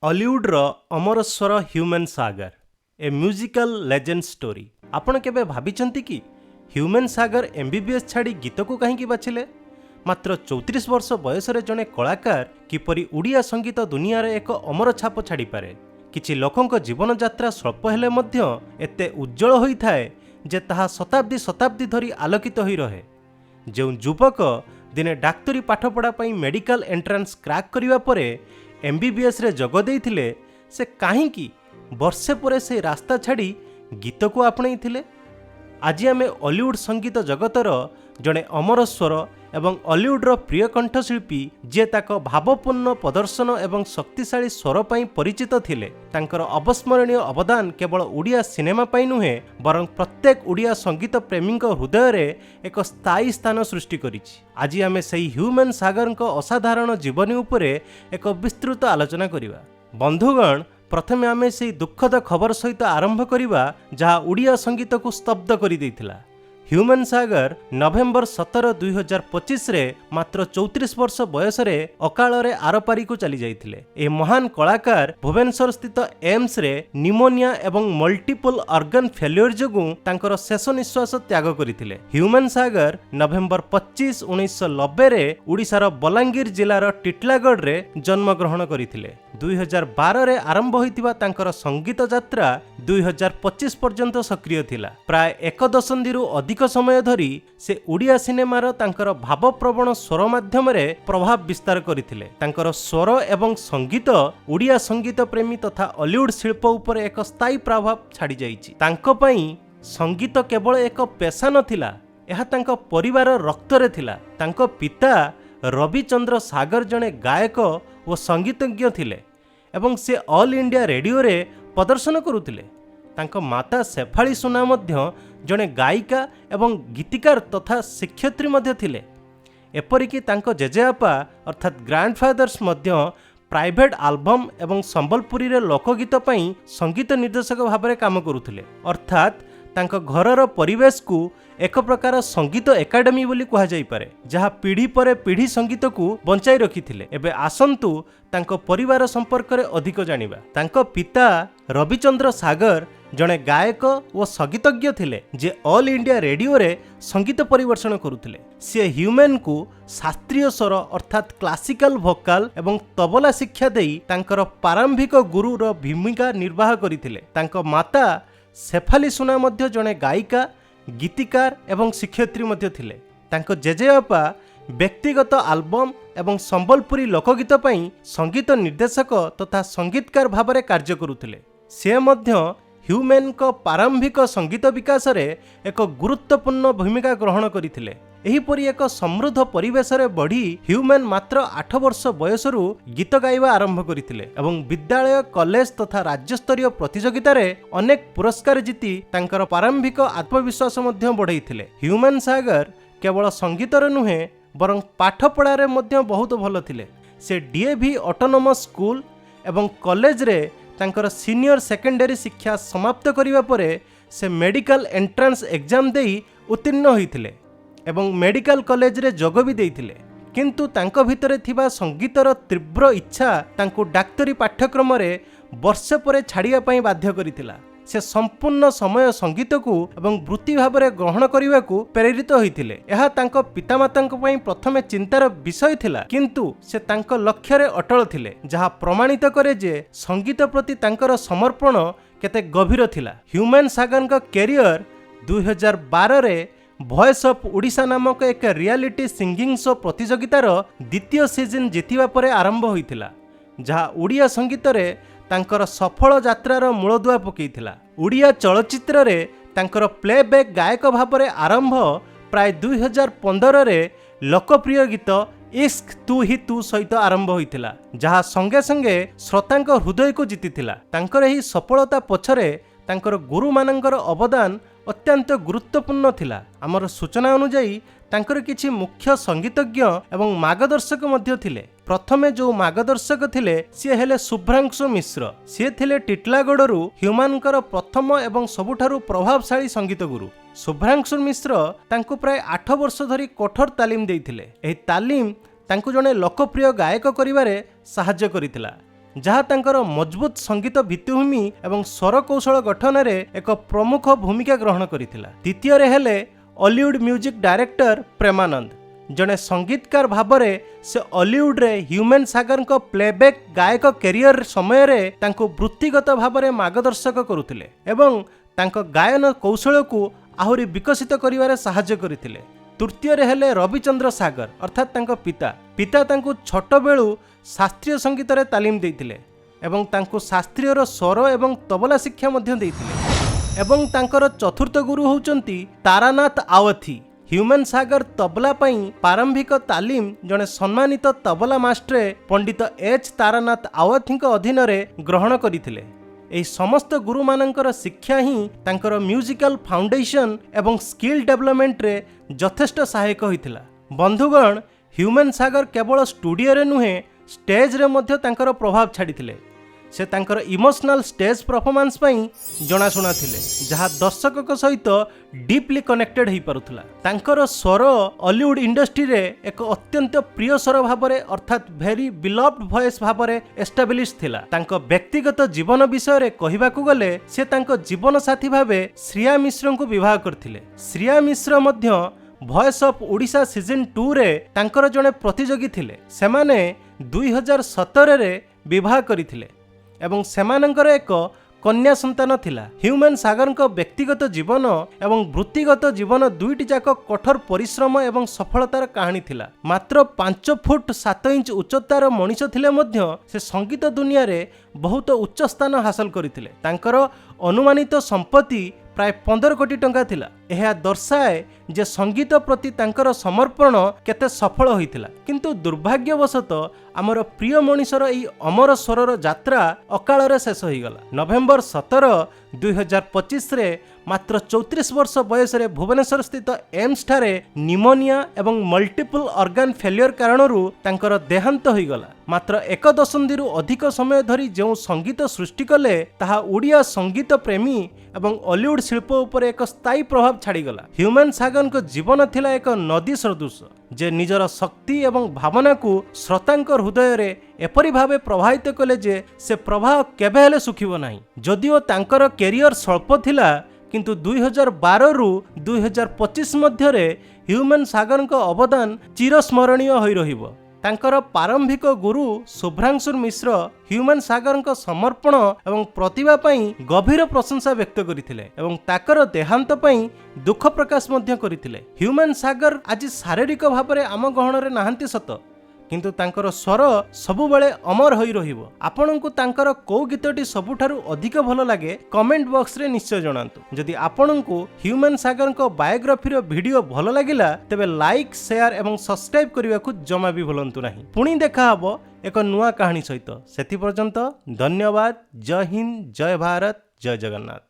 Hollywood अमरस्वर human सागर ए musical legend story. आपण केबे भाबिचंती कि ह्यूमन सागर एमबीबीएस छाड़ी गीत को कहीं बाछिले? मात्र 34 वर्ष बयस जड़े कलाकार किपरि उड़िया संगीत दुनिया रे एक अमर छाप छाड़ी पारे। किछि लोकंक जीवन यात्रा स्वल्प हेले मध्य एते उज्जवल होई थाए जे ताहा शताब्दी शताब्दी धरी आलोकित होई रहे। जो युवक दिने डाक्तरी पाठपढ़ा पई मेडिकल एंट्रांस क्रैक करिवा परे एमबीबीएस रे जग देइथिले, से काहींकि वर्षे परे से रास्ता छाड़ी गीत को आपणई थिले। आज आमे हॉलीवुड संगीत जगतर जड़े अमर स्वर एवं हॉलीवुडर प्रिय कंठशिल्पी जे ताक भावपूर्ण प्रदर्शन एवं शक्तिशाली स्वर पई परिचित थिले, तांकर अविस्मरणीय अवदान केवल उड़िया सिनेमा पई नुहे बरं प्रत्येक उड़िया संगीत प्रेमी हृदय रे एक स्थायी स्थान सृष्टि करिछि। आज आमे सही ह्यूमन सागरक असाधारण जीवनी उपरे एक विस्तृत आलोचना करिबा। बंधुगण, प्रथमे आमे सही दुखद खबर सहित आरंभ करिबा जहा उड़िया संगीत को स्तब्ध करि दैथिला। ह्यूमन सागर नवेम्बर 17, 2025 रे मात्र 34 वर्ष बयस रे अकाल रे आरपारी को चली जाइथिले। ए महान कलाकार भुवनेश्वर स्थित एम्स रे निमोनिया एवं मल्टीपल ऑर्गन फेल्योर जोगु तांकर शेष निश्वास त्याग करिथिले। ह्यूमन सागर नवेम्बर 25, 1990 रे उड़ीसार बलांगीर जिलार टिटलागढ़ रे जन्म ग्रहण करिथिले। 2012 रे आरंभ होइतिबा तांकर संगीत यात्रा 2025 पर्यंत सक्रिय थिला। प्राय एक दशंधिरु अधिक समय धरी से उड़िया सिनेमार तांकर भावप्रवण स्वर माध्यम रे प्रभाव विस्तार करथिले। तांकर स्वर एवं संगीत उड़िया संगीत प्रेमी तथा हॉलीवुड शिल्प उपरे एक स्थायी प्रभाव छाड़ी जाइछि। तांको पई संगीत केवल एक पेशा नथिला, एहा तांको परिवार रक्त रे थिला। तांको पिता रविचंद्र सागर जने गायक और संगीतज्ञ थिले एवं से ऑल इंडिया रेडियो रे प्रदर्शन करुथिले। तांको माता शेफाली सुना मध्य जने गायिका एवं गीतिकार तथा शिक्षयित्री मध्य थिले। एपरिकी तांको जेजेआपा अर्थात ग्रैंडफादर्स मध्य प्राइवेट आल्बम एवं संबलपुरी रे लोकगीत पई संगीत निर्देशक भाबरे काम करुथिले। अर्थात तांको घरर परिवेश को एक प्रकार संगीत एकाडेमी बोली कहा जाई पारे, जहा पीढ़ी पर पीढ़ी संगीत को बंचाई रखिथिले। एबे आसंतु तांको परिवार संपर्क रे अधिक जानिबा। तांको पिता रविचंद्र सागर जड़े गायक और संगीतज्ञ थिले जे ऑल इंडिया रेडियो रे संगीत परिवेषण करुथिले। से ह्यूमन को शास्त्रीय स्वर अर्थात क्लासिकल भोकाल एवं तबला शिक्षा देई तांकर प्रारंभिक गुरुर भूमिका निर्वाह करिथिले। तांको माता शेफाली सुना मध्य जड़े गायिका, गीतिकार एवं शिक्षयित्री मध्य थिले। तांको जेजेबापा व्यक्तिगत आल्बम एवं संबलपुरी लोकगीत पई संगीत निर्देशक तथा संगीतकार भाबरे कार्य करुथिले। से मध्य ह्यूमन को प्रारंभिक संगीत विकास रे एक गुरुत्वपूर्ण भूमिका ग्रहण करिथिले। एहीपरि एक समृद्ध परिवेश रे बढ़ी ह्यूमन मात्र 8 वर्ष बयसरू गीत गाइबा आरंभ करिथिले एवं विद्यालय, कॉलेज तथा राज्य स्तरीय प्रतियोगिता रे अनेक पुरस्कार जीति तांकर प्रारंभिक आत्मविश्वास मध्य बढ़ाइथिले। ह्यूमन सागर केवल संगीतर नुहे बरं पाठपढ़ा रे मध्य बहुत भल थिले। से डीएवी ऑटोनोमस स्कूल एवं कॉलेज रे तांकर सीनियर सेकेंडरी शिक्षा समाप्त करिवा परे से मेडिकल एंट्रांस एग्जाम देई उत्तीर्ण होइथिले एवं मेडिकल कॉलेज रे जोग भी देइथिले। किंतु तांको भितरे थिबा संगीतर तीव्र इच्छा तांको डाक्तरी पाठ्यक्रम रे वर्षे परे छाड़िया पई बाध्य करिथिला। से संपूर्ण समय संगीत को एवं वृत्ति भावरे ग्रहण करने को प्रेरित होइथिले। यह तांको पितामातांको पई प्रथमे चिंतार विषय थिला, किंतु से तांको लक्ष्य रे अटल थिले, जहा प्रमाणित करे जे संगीत प्रति तांकर समर्पण केते गभीर थिला। ह्यूमन सागरक कैरियर 2012 रे वॉइस ऑफ ओडिशा नामक एक रियलिटी सिंगिंग शो प्रतियोगितार द्वितीय सीजन जीतिबा परे आरंभ होइथिला, जहा ओडिया संगीत रे तांकर सफल यात्रार मूलदुआ पकईथिला। ओडिया चलचित्र रे तांकर प्लेबैक गायक भाबरे आरंभ प्राय 2015 रे लोकप्रिय गीत इश्क तू ही तू सहित आरंभ होइथिला, जहा संगे संगे श्रोतांक हृदय को जीतिथिला। तांकर एही सफलता पछरे तांकर गुरु मानंकर अवदान अत्यंत गुरुत्वपूर्ण थिला। आमर सूचना अनुसार तांकर किछि मुख्य संगीतज्ञ एवं मार्गदर्शक मध्य थिले। प्रथमे जो मार्गदर्शक थिले सी हेले शुभ्रांशु मिश्र। सी थिले टिटलागढ़रू ह्यूमानकर प्रथम एवं सबुठारु प्रभावशाली संगीत गुरु। शुभ्रांशु मिश्र तांको प्राय 8 वर्ष धरी कठोर तालीम देइथिले। एही तालीम तांको जने लोकप्रिय गायक करिबारे साहाय्य करिथिला। जहाँ तांकर मजबूत संगीत भित्तिभूमि एवं स्वर कौशल गठन में एक प्रमुख भूमिका ग्रहण करथिला। द्वितीय हेले हॉलीवुड म्यूजिक डायरेक्टर प्रेमानंद। जड़े संगीतकार भावरे से हॉलीवुड रे ह्यूमन सागर को प्लेबैक गायक कैरियर समय रे तांको वृत्तिगत भावरे मार्गदर्शक करुथिले एवं तांको गायन कौशल को आहुरी विकसित करिवारे सहाय्य करथिले। तृतीय हेले रविचंद्र सागर अर्थात तांको पिता तांको छोट बेलू शास्त्रीय संगीत रे तालीम देइथिले एवं तांको शास्त्रीय रो स्वर एवं तबला शिक्षा मध्य देइथिले एवं तांकर चतुर्थ गुरु होउचंती तारानाथ आवथी। ह्यूमन सागर तबला पई प्रारंभिक तालीम जड़े सम्मानित तबला मास्ट्रे पंडित एच तारानाथ आवथी अधीन रे ग्रहण करथिले। एही समस्त गुरु मानकर शिक्षा ही तांकर म्यूजिकल फाउंडेशन एवं स्किल डेवलपमेंट रे यथेष्ट सहायक होइथिला। बंधुगण, ह्यूमन सागर केवल स्टूडियो रे नुहे स्टेज रे मध्य तांकर प्रभाव छाड़िथिले। से तांकर इमोशनल स्टेज परफॉर्मेंस पई जनाशुना थिले जहाँ दर्शक सहित डीपली कनेक्टेड हो पारुथला। तांकर स्वर हॉलीवुड इंडस्ट्री रे एक अत्यंत प्रिय स्वर भाबरे अर्थात भेरी बिलव्ड वॉइस भाबरे एस्टाब्लिश थिला। तांको व्यक्तिगत जीवन विषय रे कहिबाकू गले से तांको जीवन साथी भाबे श्रिया मिश्र को विवाह करथिले। श्रिया मिश्र मध्य वॉइस ऑफ ओडिशा सीजन 2 रे तांकर जने प्रतियोगी थिले। सेमाने 2017 रे विवाह करिथिले एवं सेमानंकर एक कन्या संतान थिला। ह्यूमन सागर व्यक्तिगत जीवन एवं वृत्तिगत जीवन दुईटी जाक कठोर परिश्रम एवं सफलतार कहानी थिला। मात्र 5 फुट 7 इंच उच्चतार मनीष थिले मध्य से संगीत दुनिया रे बहुत उच्च स्थान हासिल करथिले। तांकर अनुमानित संपत्ति प्राय 15 कोटी टंका थिला। यह दर्शाए जे संगीत प्रति तांकर समर्पण केते सफल होइथिला। किंतु दुर्भाग्यवशत आमर प्रिय मनीषर एई अमर स्वरर यात्रा अकाल रे शेष होइगला। नवेम्बर 17, 2025 रे मात्र 34 वर्ष बयस रे भुवनेश्वर स्थित एम्स ठारे निमोनिया एवं मल्टीपल ऑर्गन फेलियर कारणरू तांकर देहांत होइगला। मात्र एक दशंधि अधिक समय धरी जो संगीत सृष्टि कले ताहा ओडिया संगीत प्रेमी एवं हॉलीवुड शिल्प उपर एक स्थायी प्रभाव छाड़ीगला। ह्यूमन सागर को जीवन थिला एक नदी सदृश जे निजर शक्ति एवं भावना को श्रोतांक हृदय रे एपरि भावे प्रभावित कले जे से प्रभाव केबे हेले सुखिबो नाही। जदिओ तांकर कैरियर स्वल्प थिला किंतु 2012 रु 2025 मध्य रे ह्यूमन सागर को अवदान चिरस्मरणीय होई रहिबो। तांकर प्रारंभिक गुरु शुभ्रांशु मिश्र ह्यूमन सागर को समर्पण एवं प्रतिभा पई गभीर प्रशंसा व्यक्त करथिले एवं ताकर देहांत पई दुख प्रकाश मध्य करथिले। ह्यूमन सागर आज शारीरिक भाव आम गहन रे नाहंती सत किंतु तांकर स्वर सबुबले अमर होई रहिबो। आपनकु तांकर को गीतटी सबुठारु अधिक भल लागे कमेंट बॉक्स रे निश्चय जणांतु। जदि आपनकु ह्यूमन सागर को बायोग्राफी रो वीडियो भल लागिला तेबे लाइक शेयर एवं सब्सक्राइब करने को जमा भी भूलंतु नहीं। पुणी देखा हबो एक नुआ कहानी सहित। सेति पर्यंत धन्यवाद। जय हिंद, जय भारत, जय जगन्नाथ।